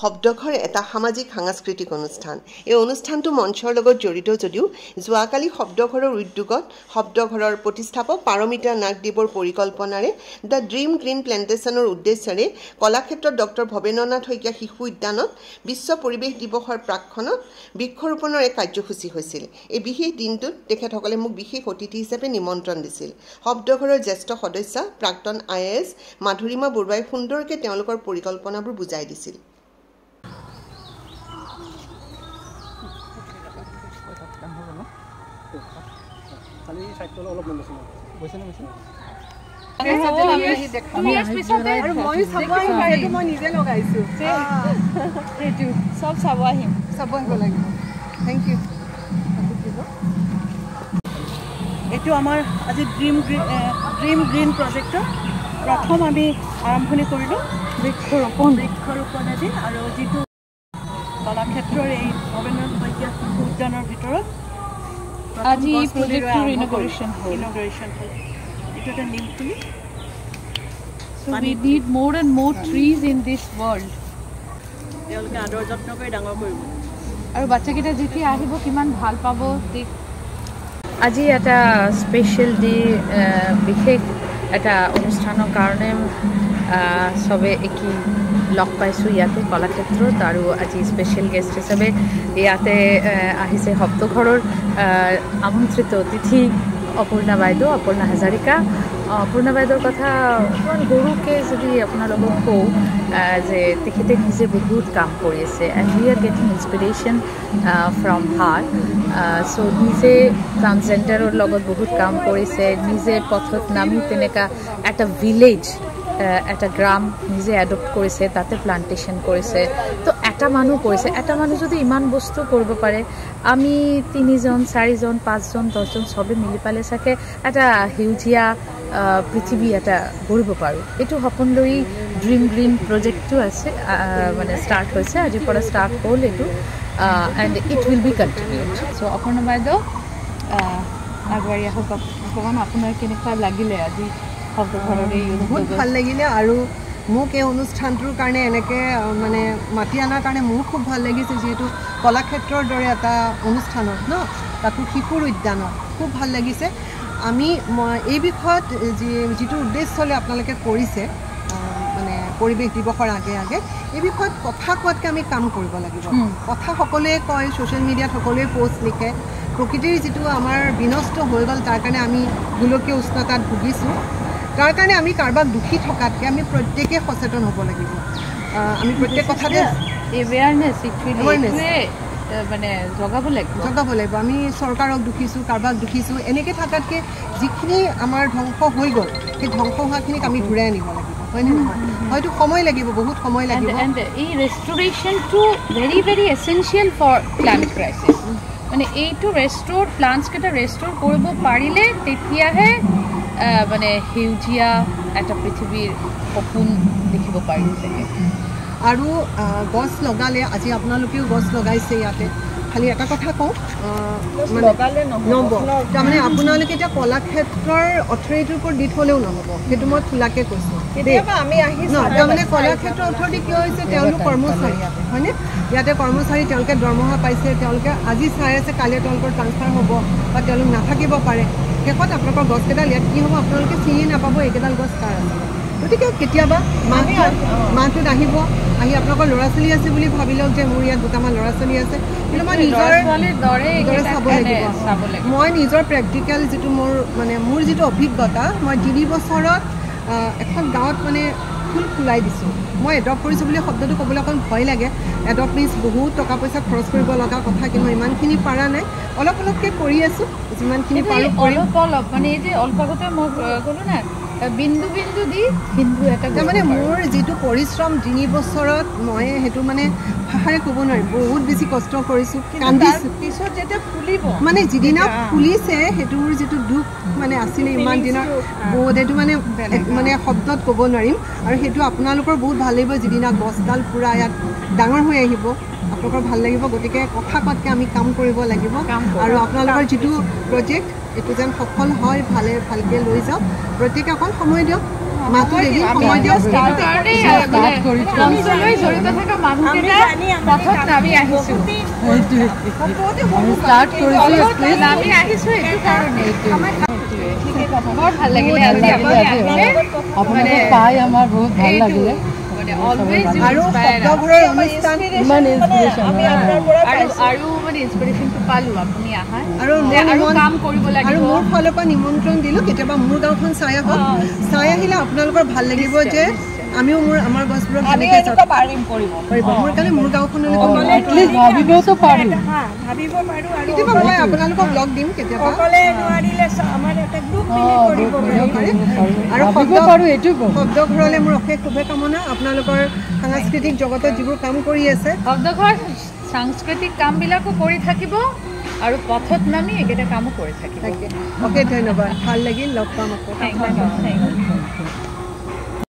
শব্দঘৰ এটা সামাজিক সাংস্কৃতিক অনুষ্ঠান। এই অনুষ্ঠানটো মঞ্চৰ লগত জড়িত যদিও যোৱাকালি শব্দঘৰৰ উদ্যোগত শব্দঘৰৰ প্ৰতিষ্ঠাপক পাৰমিতা নাগদেৱৰ পৰিকল্পনাৰে দ্য ড্ৰিম গ্ৰীণ প্লেণ্টেশ্যনৰ উদ্দেশ্যেৰে কলাক্ষেত্ৰত ডক্টৰ ভৱেন্দ্ৰনাথ শইকীয়া শিশু উদ্যানত বিশ্ব পৰিৱেশ দিৱসৰ প্ৰাক্ষণত বৃক্ষৰোপণৰ এক কাৰ্যসূচী হৈছিল। এই বিশেষ দিনটোত তেখেতসকলে মোক বিশেষ অতিথি হিচাপে নিমন্ত্ৰণ দিছিল। শব্দঘৰৰ জ্যেষ্ঠ সদস্য প্ৰাক্তন IAS মাধুৰিমা বৰুৱাই সুন্দৰকৈ তেওঁলোকৰ পৰিকল্পনাবোৰ বুজাই দিছিল। এইটো আমাৰ আজি ড্ৰিম গ্ৰীণ প্ৰজেক্টৰ প্ৰথম আমি আৰম্ভণি কৰিলোঁ বৃক্ষৰোপণেদি আৰু যিটো কলাক্ষেত্ৰৰ এই ভৱেন্দ্ৰনাথ শইকীয়া শিশু উদ্যানৰ ভিতৰত আজি প্ৰজেক্টৰ ইনগ্ৰেশ্যন হ'ল। এইটো এটা নিম পুলি। So we need more and more trees in this world. তেওঁলোকে আদৰ যত্ন কৰি ডাঙৰ কৰিব আৰু বাচ্চাকেইটা যেতিয়া আহিব কিমান ভাল পাব। আজি এটা স্পেচিয়েল ডে, বিশেষ এটা অনুষ্ঠানৰ কাৰণে চবে একি লগ পাইছোঁ ইয়াতে কলাক্ষেত্ৰত। আৰু আজি স্পেচিয়েল গেষ্ট হিচাপে ইয়াতে আহিছে শব্দঘৰৰ আমন্ত্ৰিত অতিথি অপূৰ্ণা বাইদেউ, অপূৰ্ণা হাজাৰিকা। অপূৰ্ণা বাইদেউৰ কথা অকণমান সৰুকৈ যদি আপোনালোকক কওঁ যে তেখেতে নিজে বহুত কাম কৰি আছে and we are getting inspiration from her. So' নিজে ট্ৰান্সজেণ্ডাৰৰ লগত বহুত কাম কৰিছে, নিজে পথত নামি তেনেকুৱা এটা ভিলেজ, এটা গ্ৰাম নিজে এডপ্ট কৰিছে, তাতে প্লান্টেশ্যন কৰিছে। তো এটা মানুহ কৰিছে, এটা মানুহ যদি ইমান বস্তু কৰিব পাৰে, আমি 3জন 4জন 5জন 10জন চবে মিলি পালে চাগে এটা সেউজীয়া পৃথিৱী এটা গঢ়িব পাৰোঁ। এইটো সপোন লৈ ড্ৰিম গ্ৰীণ প্ৰজেক্টটো আছে, মানে ষ্টাৰ্ট হৈছে, আজিৰ পৰা ষ্টাৰ্ট হ'ল এইটো and it will be continued. So' Aparna বাইদেউ আগবাঢ়ি আহক। অকণমান আপোনাৰ কেনেকুৱা লাগিলে আজি শব্দঘৰৰ এই? বহুত ভাল লাগিলে আৰু মোক এই অনুষ্ঠানটোৰ কাৰণে এনেকৈ মানে মাতি অনাৰ কাৰণে মোৰ খুব ভাল লাগিছে, যিহেতু কলাক্ষেত্ৰৰ দৰে এটা অনুষ্ঠানত তাতো শিশুৰ উদ্যানত খুব ভাল লাগিছে। আমি এই বিষয়ত যিটো উদ্দেশ্যলৈ আপোনালোকে কৰিছে, মানে পৰিৱেশ দিৱসৰ আগে আগে এই বিষয়ত কথা কোৱাতকৈ আমি কাম কৰিব লাগিব। কথা সকলোৱে কয়, ছ'চিয়েল মিডিয়াত সকলোৱে পষ্ট লিখে, প্ৰকৃতিৰ যিটো আমাৰ বিনষ্ট হৈ গ'ল তাৰ কাৰণে আমি গোলকীয় উষ্ণতাত ভুগিছোঁ। তাৰ কাৰণে আমি কাৰোবাক দুখী থকাতকৈ আমি প্ৰত্যেকেই সচেতন হ'ব লাগিব। আমি প্ৰত্যেক কথাতে এৱেৰনেছ মানে জগাব লাগিব। আমি চৰকাৰক দুখিছোঁ, কাৰোবাক দুখিছোঁ, এনেকৈ থকাতকৈ যিখিনি আমাৰ ধ্বংস হৈ গ'ল সেই ধ্বংস হোৱাখিনিক আমি ঘূৰাই আনিব লাগিব, হয়নে নহয়? হয়তো সময় লাগিব, বহুত সময় লাগিব। এই ৰেষ্ট'ৰেশ্যনটো very very essential for climate crisis. মানে এইটো প্লাণ্টছকেইটা ৰেষ্ট'ৰ কৰিব পাৰিলে তেতিয়াহে মানে সেউজীয়া এটা পৃথিৱীৰ সপোন দেখিব পাৰিম চাগে। আৰু গছ লগালে, আজি আপোনালোকেও গছ লগাইছে ইয়াতে, খালি এটা কথা কওঁ, নহ'ব। তাৰমানে আপোনালোকে এতিয়া কলাক্ষেত্ৰৰ অথৰিটিৰ ওপৰত দি থ'লেও নহ'ব, সেইটো মই খোলাকৈ কৈছোঁ। তাৰমানে কলাক্ষেত্ৰৰ অথৰিটি কিয় হৈছে, তেওঁলোক কৰ্মচাৰী ইয়াতে, হয়নে? ইয়াতে কৰ্মচাৰী, তেওঁলোকে দৰমহা পাইছে, তেওঁলোকে আজি চাই আছে, কাইলৈ তেওঁলোকৰ ট্ৰান্সফাৰ হ'ব বা তেওঁলোক নাথাকিব পাৰে। শেষত আপোনালোকৰ গছকেইডাল ইয়াত কি হ'ব আপোনালোকে চিনি নাপাব এইকেইডাল গছ কাৰ আছে। গতিকে কেতিয়াবা মাহটোত আহিব, আহি আপোনালোকৰ ল'ৰা ছোৱালী আছে বুলি ভাবি লওক যে মোৰ ইয়াত দুটামান ল'ৰা ছোৱালী আছে, কিন্তু মই নিজৰ দৰে চাব লাগিব। মই নিজৰ প্ৰেক্টিকেল যিটো মোৰ যিটো অভিজ্ঞতা, মই 3 বছৰত এখন গাঁৱত মানে ফুল ফুলাই দিছোঁ। মই এডপ্ট কৰিছোঁ বুলি শব্দটো ক'বলৈ অকণ ভয় লাগে। এডপ্ট মিনছ বহুত টকা পইচা খৰচ কৰিব লগা কথা, কিন্তু ইমানখিনি পৰা নাই, অলপ অলপকৈ কৰি আছোঁ, যিমানখিনি পাৰোঁ অলপ মানে এই যে অলপ আগতে মই ক'লোঁ না বিন্দু বিন্দু দি সিন্ধু এটা, মানে মোৰ যিটো পৰিশ্ৰম 3 বছৰত মই সেইটো মানে ভাষাৰে ক'ব নোৱাৰিম। বহুত বেছি কষ্ট কৰিছোঁ, কান্দিছোঁ। পিছত যেতিয়া ফুলিব, মানে যিদিনা ফুলিছে সেইটোৰ যিটো দুখ মানে আছিলে ইমান দিনৰ, বহুত সেইটো মানে শব্দত ক'ব নোৱাৰিম। আৰু সেইটো আপোনালোকৰ বহুত ভাল লাগিব যিদিনা গছডাল পূৰা ইয়াত ডাঙৰ হৈ আহিব, আপোনালোকৰ ভাল লাগিব। গতিকে কথা কোৱাতকৈ আমি কাম কৰিব লাগিব। আৰু আপোনালোকৰ যিটো প্ৰজেক্ট এইটো যেন সফল হয়, ভালকৈ লৈ যাওক। প্ৰত্যেকে অকণ সময় দিয়ক, মাতো দেৰি সময় দিয়ক মঞ্চলৈ জড়িত থকা মানুহকেইটা পথত নামি আহিছোঁ নামি আহিছোঁ এইটো কাৰণে বৰ ভাল লাগিলে আজি আপুনি আহিলে আপোনালোকক পাই আমাৰ বহুত ভাল লাগিলে আৰু শব্দঘৰৰ অনুষ্ঠান ইমান ইনস্পিৰেশ্যন আৰু মানে ইনস্পিৰেশ্যনটো পালোঁ আপুনি আহাৰ আৰু কাম কৰিব আৰু লাগিব মোৰ ফালৰ পৰা নিমন্ত্ৰণ দিলোঁ কেতিয়াবা মোৰ গাঁওখন চাই আহক চাই আহিলে আপোনালোকৰ ভাল লাগিব যে আমিও আমাৰ গছবোৰক পাৰিম কৰিব মোৰ কাৰণে মোৰ গাঁওখনলৈ এটলিষ্ট ভাবিবতো পাৰিম ভাবিব পাৰোঁ আৰু কেতিয়াবা মই আপোনালোকক লগ দিম কেতিয়াবা অকলে নোৱাৰিলে আমাৰ এটা গ্ৰুপ কৰিব পাৰিম আৰু ভাবিব পাৰোঁ এইটো শব্দঘৰলৈ মোৰ অশেষ শুভকামনা আপোনালোকৰ সাংস্কৃতিক জগতত যিবোৰ কাম কৰি আছে শব্দঘৰ সাংস্কৃতিক কামবিলাকো কৰি থাকিব আৰু পথত নামি এইকেইটা কামো কৰি থাকিব অশেষ ধন্যবাদ ভাল লাগিল লগ পাম আকৌ থেংক ইউ